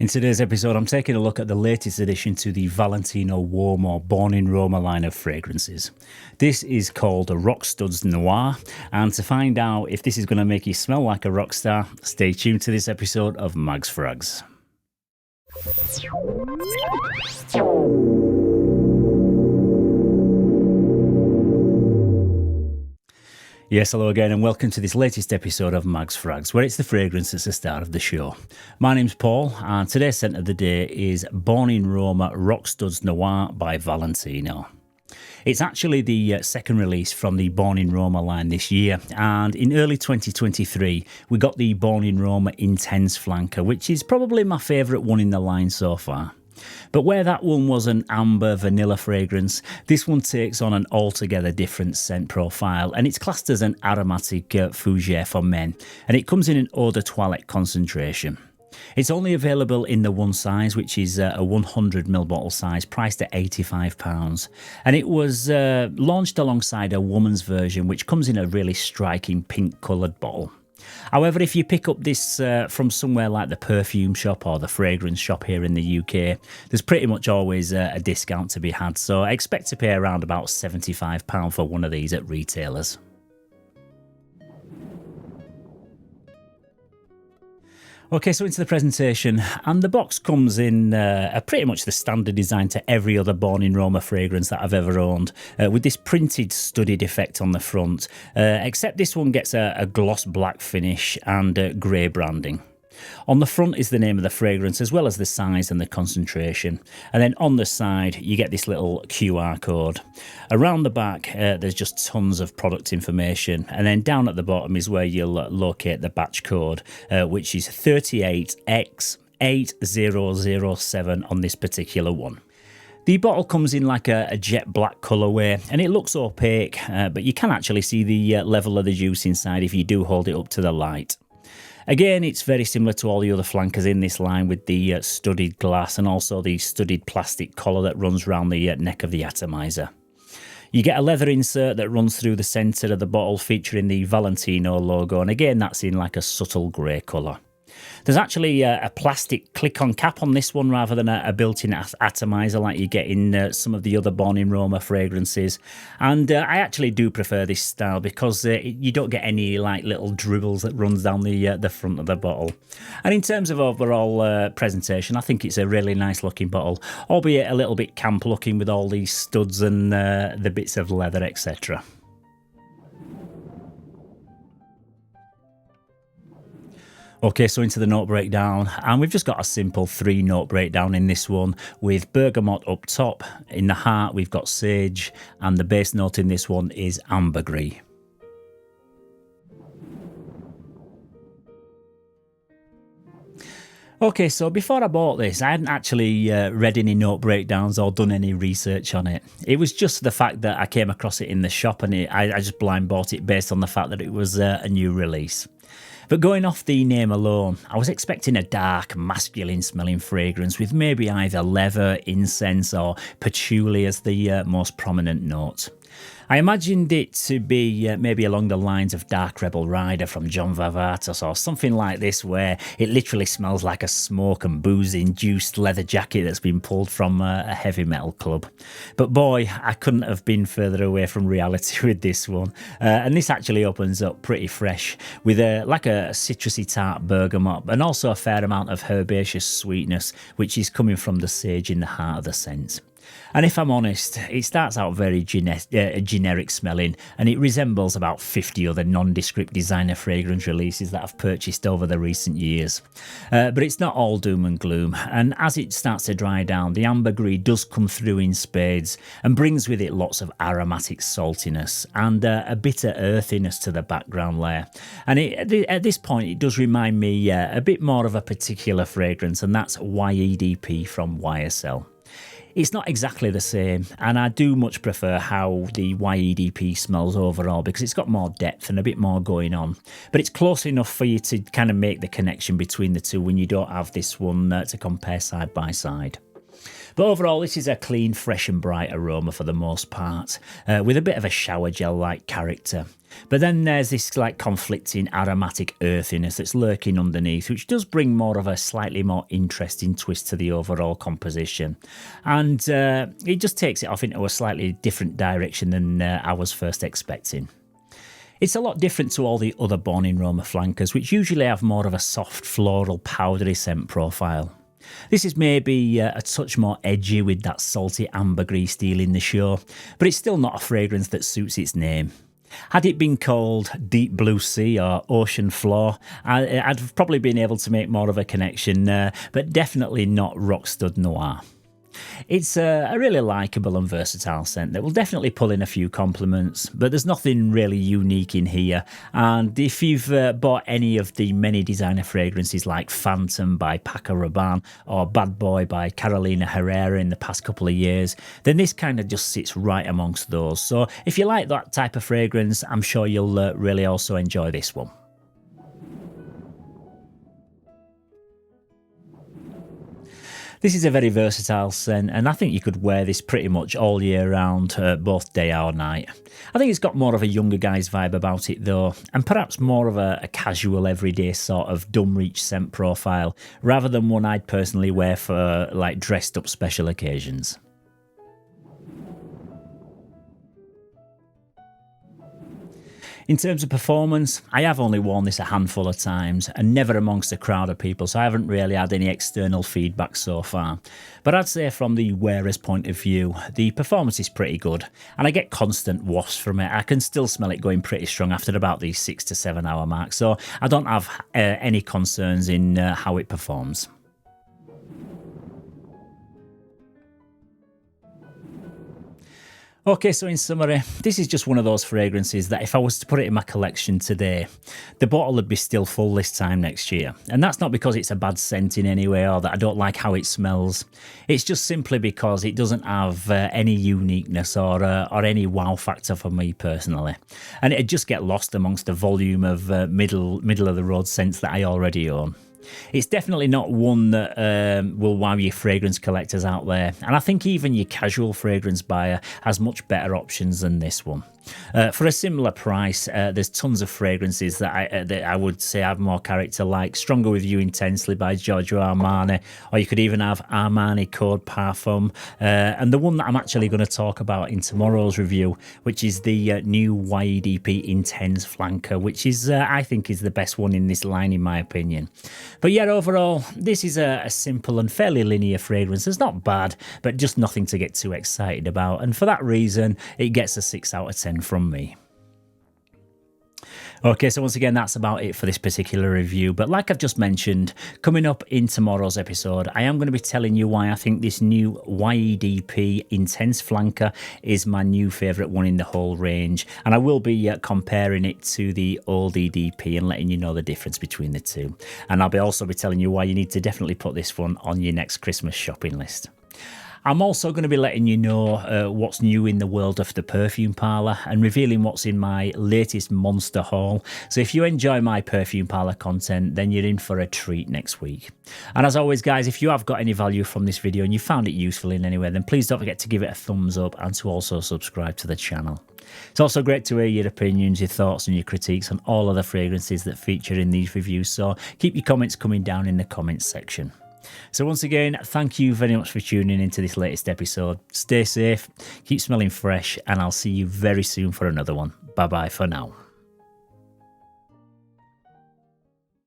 In today's episode, I'm taking a look at the latest addition to the Valentino Warm or Born in Roma line of fragrances. This is called Rockstuds Noir, and to find out if this is going to make you smell like a rock star, stay tuned to this episode of Mags Frags. Yes, hello again and welcome to this latest episode of Mags Frags, where it's the fragrance that's the start of the show. My name's Paul and today's scent of the day is Born in Roma Rockstuds Noir by Valentino. It's actually the second release from the Born in Roma line this year, and in early 2023 we got the Born in Roma Intense Flanker, which is probably my favourite one in the line so far. But where that one was an amber vanilla fragrance, this one takes on an altogether different scent profile, and it's classed as an aromatic fougere for men, and it comes in an eau de toilette concentration. It's only available in the one size, which is a 100ml bottle size, priced at £85, and it was launched alongside a woman's version, which comes in a really striking pink coloured bottle. However, if you pick up this from somewhere like the perfume shop or the fragrance shop here in the UK, there's pretty much always a discount to be had, so I expect to pay around about £75 for one of these at retailers. Okay, so into the presentation, and the box comes in pretty much the standard design to every other Born in Roma fragrance that I've ever owned, with this printed studded effect on the front, except this one gets a gloss black finish and grey branding. On the front is the name of the fragrance as well as the size and the concentration, and then on the side you get this little QR code. Around the back there's just tons of product information, and then down at the bottom is where you'll locate the batch code, which is 38X8007 on this particular one. The bottle comes in like a jet black colourway, and it looks opaque, but you can actually see the level of the juice inside if you do hold it up to the light. Again, it's very similar to all the other flankers in this line, with the studded glass and also the studded plastic collar that runs around the neck of the atomizer. You get a leather insert that runs through the centre of the bottle featuring the Valentino logo, and again that's in like a subtle grey colour. There's actually a plastic click-on cap on this one rather than a built-in atomizer like you get in some of the other Born in Roma fragrances, and I actually do prefer this style because you don't get any like little dribbles that runs down the front of the bottle. And in terms of overall presentation, I think it's a really nice looking bottle, albeit a little bit camp looking with all these studs and the bits of leather, etc. Okay, so into the note breakdown, and we've just got a simple 3-note breakdown in this one, with bergamot up top. In the heart we've got sage, and the base note in this one is ambergris. Okay, so before I bought this, I hadn't actually read any note breakdowns or done any research on it. It was just the fact that I came across it in the shop, and I just blind bought it based on the fact that it was a new release. But going off the name alone, I was expecting a dark, masculine smelling fragrance with maybe either leather, incense or patchouli as the most prominent note. I imagined it to be maybe along the lines of Dark Rebel Rider from John Varvatos or something like this, where it literally smells like a smoke and booze-induced leather jacket that's been pulled from a heavy metal club. But boy, I couldn't have been further away from reality with this one. And this actually opens up pretty fresh with like a citrusy tart bergamot and also a fair amount of herbaceous sweetness, which is coming from the sage in the heart of the scent. And if I'm honest, it starts out very generic smelling, and it resembles about 50 other nondescript designer fragrance releases that I've purchased over the recent years. But it's not all doom and gloom, and as it starts to dry down, the ambergris does come through in spades and brings with it lots of aromatic saltiness and a bitter earthiness to the background layer. And at this point, it does remind me a bit more of a particular fragrance, and that's YEDP from YSL. It's not exactly the same, and I do much prefer how the YEDP smells overall because it's got more depth and a bit more going on. But it's close enough for you to kind of make the connection between the two when you don't have this one to compare side by side. But overall, this is a clean, fresh and bright aroma for the most part, with a bit of a shower gel-like character. But then there's this like conflicting aromatic earthiness that's lurking underneath, which does bring more of a slightly more interesting twist to the overall composition. And it just takes it off into a slightly different direction than I was first expecting. It's a lot different to all the other Born in Roma flankers, which usually have more of a soft, floral, powdery scent profile. This is maybe a touch more edgy with that salty ambergris stealing the show, but it's still not a fragrance that suits its name. Had it been called Deep Blue Sea or Ocean Floor, I'd probably been able to make more of a connection, but definitely not Rockstuds Noir. It's a really likeable and versatile scent that will definitely pull in a few compliments, but there's nothing really unique in here. And if you've bought any of the many designer fragrances like Phantom by Paco Rabanne or Bad Boy by Carolina Herrera in the past couple of years, then this kind of just sits right amongst those. So if you like that type of fragrance, I'm sure you'll really also enjoy this one. This is a very versatile scent, and I think you could wear this pretty much all year round, both day or night. I think it's got more of a younger guy's vibe about it though, and perhaps more of a casual everyday sort of dumb reach scent profile, rather than one I'd personally wear for like dressed up special occasions. In terms of performance, I have only worn this a handful of times and never amongst a crowd of people, so I haven't really had any external feedback so far. But I'd say from the wearer's point of view, the performance is pretty good, and I get constant wafts from it. I can still smell it going pretty strong after about the 6 to 7 hour mark, so I don't have any concerns in how it performs. Okay, so in summary, this is just one of those fragrances that if I was to put it in my collection today, the bottle would be still full this time next year. And that's not because it's a bad scent in any way or that I don't like how it smells. It's just simply because it doesn't have any uniqueness or any wow factor for me personally. And it'd just get lost amongst the volume of middle of the road scents that I already own. It's definitely not one that will wow your fragrance collectors out there, and I think even your casual fragrance buyer has much better options than this one. For a similar price, there's tons of fragrances that I would say have more character, like Stronger With You Intensely by Giorgio Armani, or you could even have Armani Code Parfum, and the one that I'm actually going to talk about in tomorrow's review, which is the new YEDP Intense Flanker, which is I think is the best one in this line in my opinion. But yeah, overall, this is a simple and fairly linear fragrance. It's not bad, but just nothing to get too excited about, and for that reason, it gets a 6 out of 10 from me. Okay, so once again, that's about it for this particular review. But like I've just mentioned, coming up in tomorrow's episode, I am going to be telling you why I think this new YEDP Intense Flanker is my new favourite one in the whole range. And I will be comparing it to the old EDP and letting you know the difference between the two. And I'll also be telling you why you need to definitely put this one on your next Christmas shopping list. I'm also going to be letting you know what's new in the world of the perfume parlour and revealing what's in my latest monster haul. So if you enjoy my perfume parlour content, then you're in for a treat next week. And as always, guys, if you have got any value from this video and you found it useful in any way, then please don't forget to give it a thumbs up and to also subscribe to the channel. It's also great to hear your opinions, your thoughts and your critiques on all of the fragrances that feature in these reviews, so keep your comments coming down in the comments section. So once again, thank you very much for tuning into this latest episode. Stay safe, keep smelling fresh, and I'll see you very soon for another one. Bye bye for now.